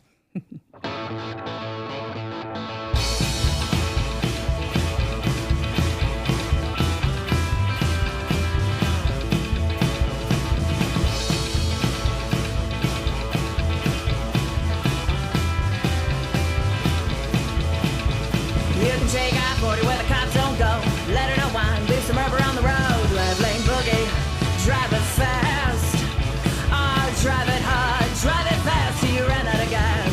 Take I-40 where the cops don't go. Let her know wine, leave some rubber on the road. Left lane boogie, drive it fast. Oh, drive it hard, drive it fast till you run out of gas.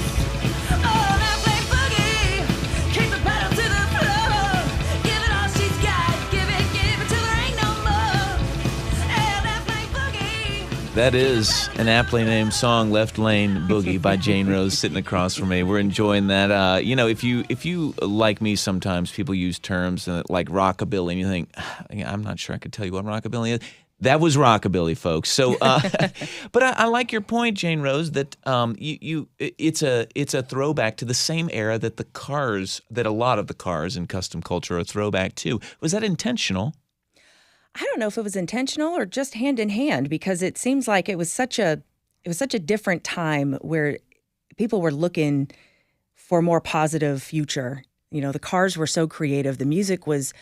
Oh, left lane boogie, keep the pedal to the floor. Give it all she's got, give it till there ain't no more. Hey, left lane boogie. That is an aptly named song, "Left Lane Boogie" by Jane Rose, sitting across from me. We're enjoying that. If you like me, sometimes people use terms like rockabilly, and you think, I'm not sure I could tell you what rockabilly is. That was rockabilly, folks. So, but I like your point, Jane Rose, that it's a throwback to the same era that a lot of the cars in Kustom Kulture are a throwback to. Was that intentional? I don't know if it was intentional or just hand in hand because it seems like it was such a different time where people were looking for a more positive future. You know, the cars were so creative. The music was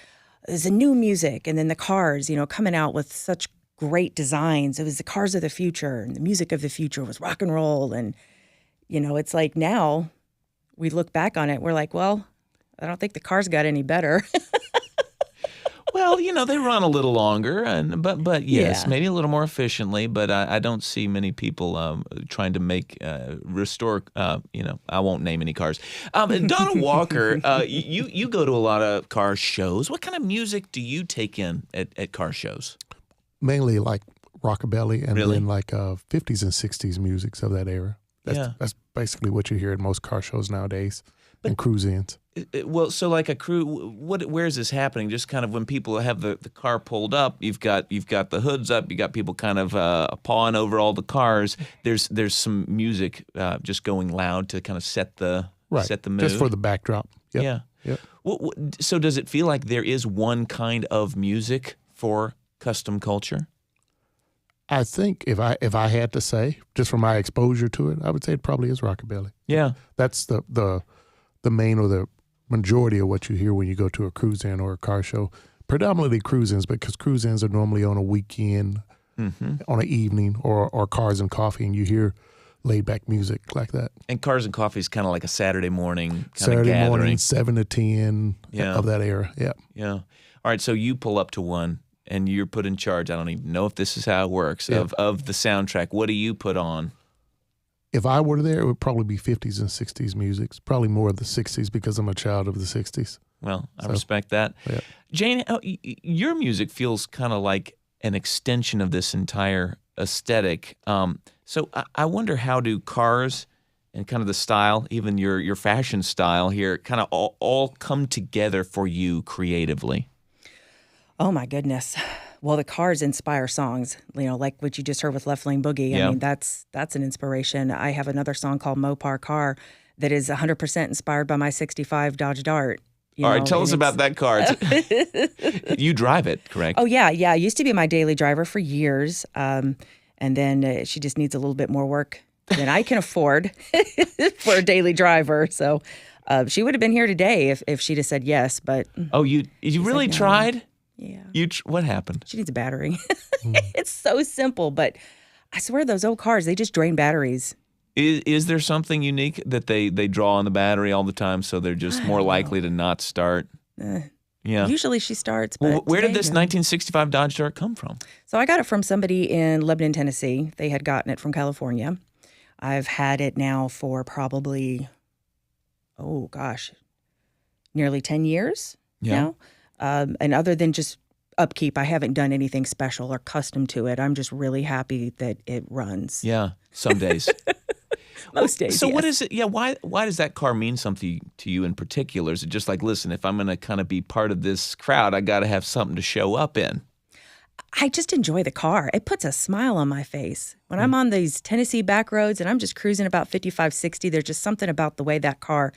a new music, and then the cars, coming out with such great designs. It was the cars of the future, and the music of the future was rock and roll. And it's like now we look back on it, we're like, well, I don't think the cars got any better. Well, they run a little longer, but yes, Yeah. maybe a little more efficiently. But I don't see many people trying to restore. I won't name any cars. Donald Walker, you go to a lot of car shows. What kind of music do you take in at car shows? Mainly like rockabilly and Really? then like 50s and 60s musics of that era. That's basically what you hear at most car shows nowadays and cruise-ins. Well, so like a crew, where is this happening? Just kind of when people have the car pulled up, you've got the hoods up, you got people kind of pawing over all the cars. There's some music just going loud to kind of set the mood. Just for the backdrop. Yep. Yeah. Yep. So does it feel like there is one kind of music for Kustom Kulture? I think if I had to say, just from my exposure to it, I would say it probably is rockabilly. Yeah. That's the main or the majority of what you hear when you go to a cruise-in or a car show. Predominantly cruise-ins, because cruise-ins are normally on a weekend, on an evening, or Cars and Coffee, and you hear laid-back music like that. And Cars and Coffee is kind of like a Saturday morning kind of Saturday gathering. morning, 7 to 10 of that era. Yeah. Yeah. All right, so you pull up to one, and you're put in charge. I don't even know if this is how it works, of the soundtrack. What do you put on? If I were there, it would probably be 50s and 60s music. Probably more of the 60s because I'm a child of the 60s. Well, I respect that. Yeah. Jane, your music feels kind of like an extension of this entire aesthetic. So I wonder, how do cars and kind of the style, even your fashion style here, kind of all come together for you creatively? Oh, my goodness. Well, the cars inspire songs, like what you just heard with Left Lane Boogie. Yeah. I mean, that's an inspiration. I have another song called Mopar Car that is 100% inspired by my 65 Dodge Dart. All right, tell us about that car. You drive it, correct? Oh, yeah. It used to be my daily driver for years. And then she just needs a little bit more work than I can afford for a daily driver. So she would have been here today if she'd have said yes. But oh, you really tried? Yeah. What happened? She needs a battery. It's so simple, but I swear those old cars, they just drain batteries. Is there something unique that they draw on the battery all the time, so they're just more likely to not start? Yeah. Usually she starts. But where did this 1965 Dodge Dart come from? So I got it from somebody in Lebanon, Tennessee. They had gotten it from California. I've had it now for probably, nearly 10 years now. And other than just upkeep, I haven't done anything special or custom to it. I'm just really happy that it runs. Yeah, some days. Most days. So yes. what is it? Yeah, why does that car mean something to you in particular? Is it just like, listen, if I'm going to kind of be part of this crowd, I got to have something to show up in? I just enjoy the car. It puts a smile on my face. When I'm on these Tennessee back roads and I'm just cruising about 55, 60, there's just something about the way that car,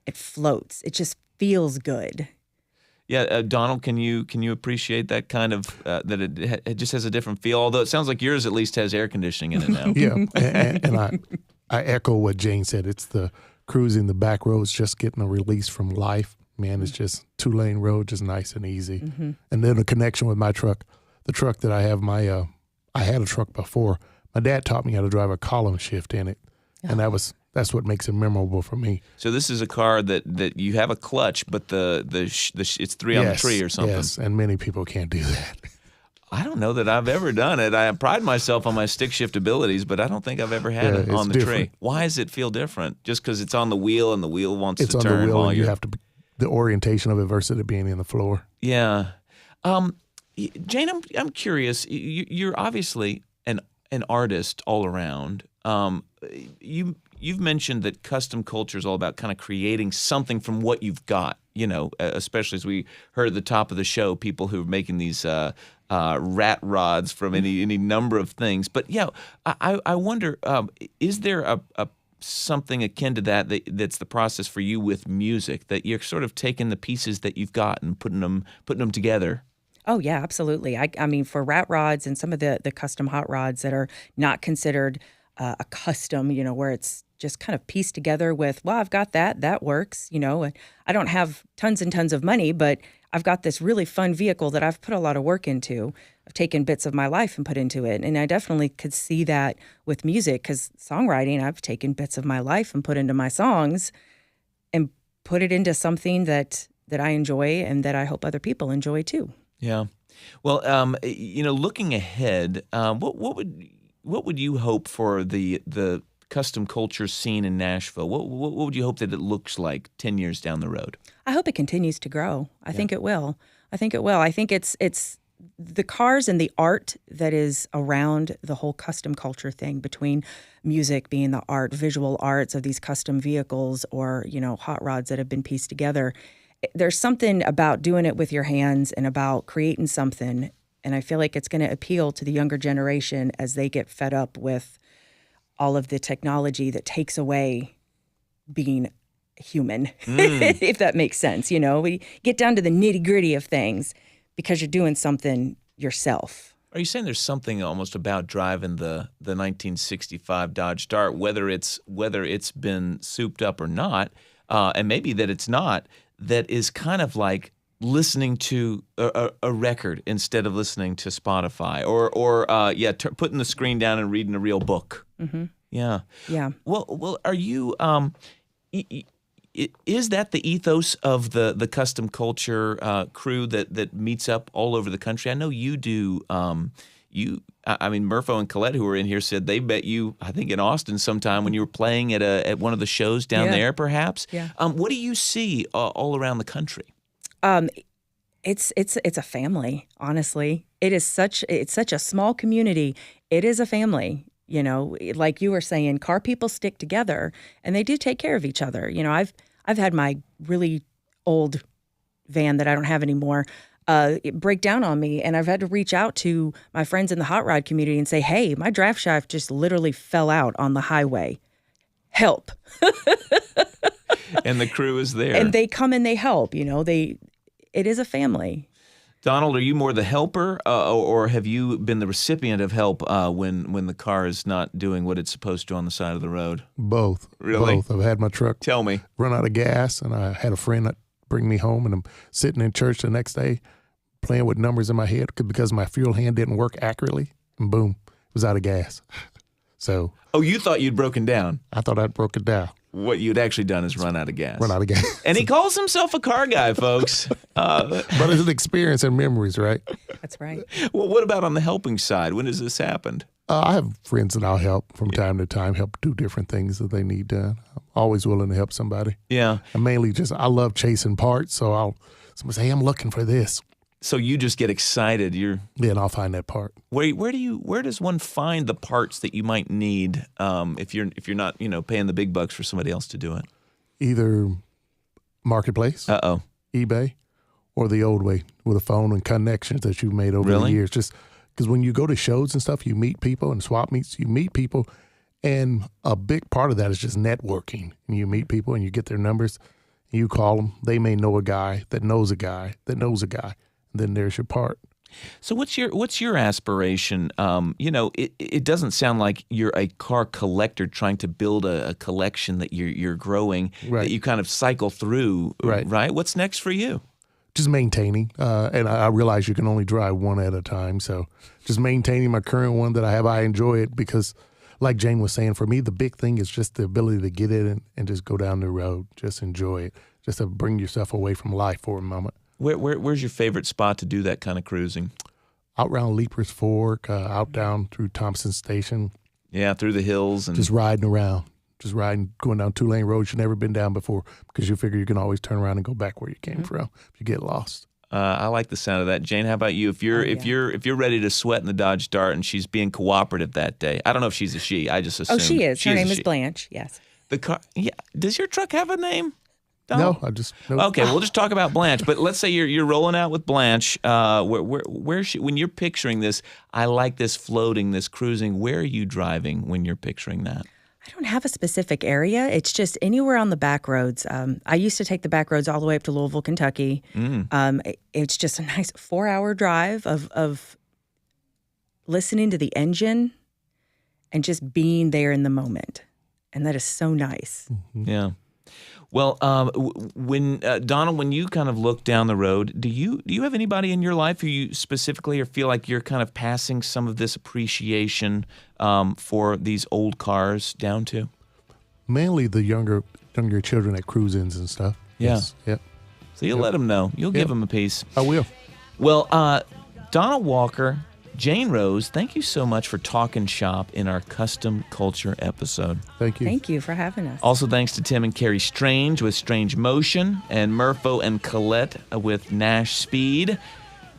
it floats. It just feels good. Yeah, Donald, can you appreciate that kind of that it just has a different feel? Although it sounds like yours at least has air conditioning in it now. Yeah, and I echo what Jane said. It's the cruising the back roads, just getting a release from life. Man, it's just 2-lane road, just nice and easy. Mm-hmm. And then the connection with my truck, the truck that I have, I had a truck before. My dad taught me how to drive a column shift in it, and that's what makes it memorable for me. So this is a car that you have a clutch, but it's 3 on the tree or something. Yes, and many people can't do that. I don't know that I've ever done it. I pride myself on my stick shift abilities, but I don't think I've ever had it on the tree. Why does it feel different? Just because it's on the wheel and the wheel wants to turn? It's on the wheel, and you have to the orientation of it versus it being in the floor. Yeah. Jane, I'm curious. You're obviously an artist all around. You've mentioned that custom culture is all about kind of creating something from what you've got, especially as we heard at the top of the show, people who are making these rat rods from any number of things. But, yeah, I wonder, is there a something akin to that's the process for you with music, that you're sort of taking the pieces that you've got and putting them together? Oh, yeah, absolutely. I mean, for rat rods and some of the custom hot rods that are not considered a custom, where it's just kind of pieced together with, well, I've got that works, I don't have tons and tons of money, but I've got this really fun vehicle that I've put a lot of work into. I've taken bits of my life and put into it. And I definitely could see that with music, because songwriting, I've taken bits of my life and put into my songs and put it into something that I enjoy and that I hope other people enjoy too. Yeah. Well, looking ahead, what would you hope for the custom culture scene in Nashville? What would you hope that it looks like 10 years down the road? I hope it continues to grow. I think it will. I think it's the cars and the art that is around the whole custom culture thing, between music being the art, visual arts of these custom vehicles, or, hot rods that have been pieced together. There's something about doing it with your hands and about creating something. And I feel like it's going to appeal to the younger generation as they get fed up with all of the technology that takes away being human, if that makes sense. We get down to the nitty gritty of things because you're doing something yourself. Are you saying there's something almost about driving the 1965 Dodge Dart, whether it's been souped up or not, and maybe that it's not, that is kind of like listening to a record instead of listening to Spotify, or putting the screen down and reading a real book? Mm-hmm. Yeah. Yeah. Well, are you? Is that the ethos of the custom culture crew that meets up all over the country? I know you do. Murpho and Colette, who were in here, said they met you, I think, in Austin sometime when you were playing at one of the shows down there, perhaps. Yeah. What do you see all around the country? It's a family. Honestly, it's such a small community. It is a family. Like you were saying, car people stick together and they do take care of each other. I've had my really old van that I don't have anymore. break down on me. And I've had to reach out to my friends in the hot rod community and say, hey, my draft shaft just literally fell out on the highway. Help. And the crew is there. And they come and they help. It is a family. Donald, are you more the helper, or have you been the recipient of help when the car is not doing what it's supposed to on the side of the road? Both. Really? Both. I've had my truck run out of gas, and I had a friend that bring me home, and I'm sitting in church the next day playing with numbers in my head because my fuel hand didn't work accurately, and boom, it was out of gas. So. Oh, you thought you'd broken down? I thought I'd broken down. What you'd actually done is run out of gas. Run out of gas. And he calls himself a car guy, folks. But it's an experience and memories, right? That's right. Well, what about on the helping side? When has this happened? I have friends that I'll help from time to time, help do different things that they need done. I'm always willing to help somebody. Yeah. And mainly I love chasing parts, so somebody say, hey, I'm looking for this. So you just get excited. Yeah, and I'll find that part. Where does one find the parts that you might need if you're not paying the big bucks for somebody else to do it? Either Marketplace, eBay, or the old way with a phone and connections that you've made over the years. Just because when you go to shows and stuff, you meet people, and swap meets, you meet people, and a big part of that is just networking. And you meet people and you get their numbers, and you call them. They may know a guy that knows a guy that knows a guy. Then there's your part. So what's your aspiration? It doesn't sound like you're a car collector trying to build a collection that you're growing, that you kind of cycle through, right? What's next for you? Just maintaining, and I realize you can only drive one at a time. So just maintaining my current one that I have. I enjoy it because, like Jane was saying, for me, the big thing is just the ability to get in and just go down the road. Just enjoy it. Just to bring yourself away from life for a moment. Where's your favorite spot to do that kind of cruising? Out around Leapers Fork, out down through Thompson Station. Yeah, through the hills. And just riding around. Just riding, going down 2-lane roads you've never been down before because you figure you can always turn around and go back where you came from if you get lost. I like the sound of that. Jane, how about you? If you're ready to sweat in the Dodge Dart and she's being cooperative that day, I don't know if she's a she. I just assume. Oh, she is. Her name is Blanche. Yes. The car. Yeah. Does your truck have a name? No, I just. Nope. Okay, we'll just talk about Blanche. But let's say you're rolling out with Blanche. Where she, when you're picturing this, I like this floating, this cruising. Where are you driving when you're picturing that? I don't have a specific area. It's just anywhere on the back roads. I used to take the back roads all the way up to Louisville, Kentucky. It's just a nice 4-hour drive of listening to the engine and just being there in the moment. And that is so nice. Mm-hmm. Yeah. Well, when Donald, when you kind of look down the road, do you have anybody in your life who you specifically or feel like you're kind of passing some of this appreciation for these old cars down to? Mainly the younger children at cruise-ins and stuff. Yeah. Yes. Yep. So you'll let them know. You'll give them a piece. I will. Well, Donald Walker, Jane Rose, thank you so much for talking shop in our Kustom Kulture episode. Thank you. Thank you for having us. Also, thanks to Tim and Carrie Strange with Strange Motion and Murpho and Colette with Nash Speed.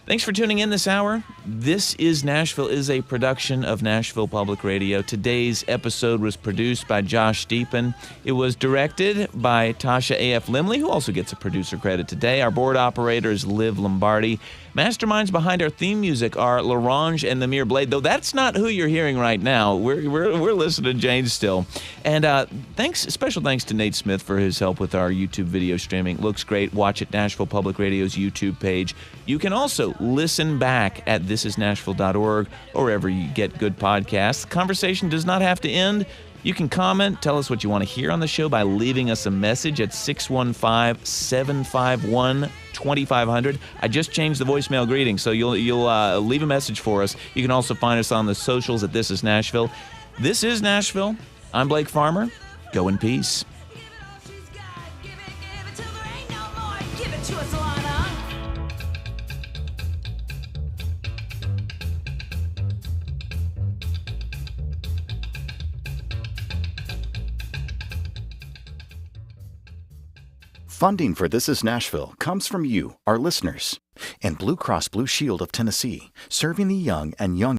Thanks for tuning in this hour. This is Nashville is a production of Nashville Public Radio. Today's episode was produced by Josh Deepen. It was directed by Tasha A.F. Limley, who also gets a producer credit today. Our board operator is Liv Lombardi. Masterminds behind our theme music are LaRange and the Mere Blade, though that's not who you're hearing right now. We're listening to Jane still. And special thanks to Nate Smith for his help with our YouTube video streaming. Looks great. Watch it, Nashville Public Radio's YouTube page. You can also listen back at thisisnashville.org or wherever you get good podcasts. The conversation does not have to end. You can comment, tell us what you want to hear on the show by leaving us a message at 615-751-2500. I just changed the voicemail greeting, so you'll leave a message for us. You can also find us on the socials at This Is Nashville. This is Nashville. I'm Blake Farmer. Go in peace. Funding for This Is Nashville comes from you, our listeners, and Blue Cross Blue Shield of Tennessee, serving the young and young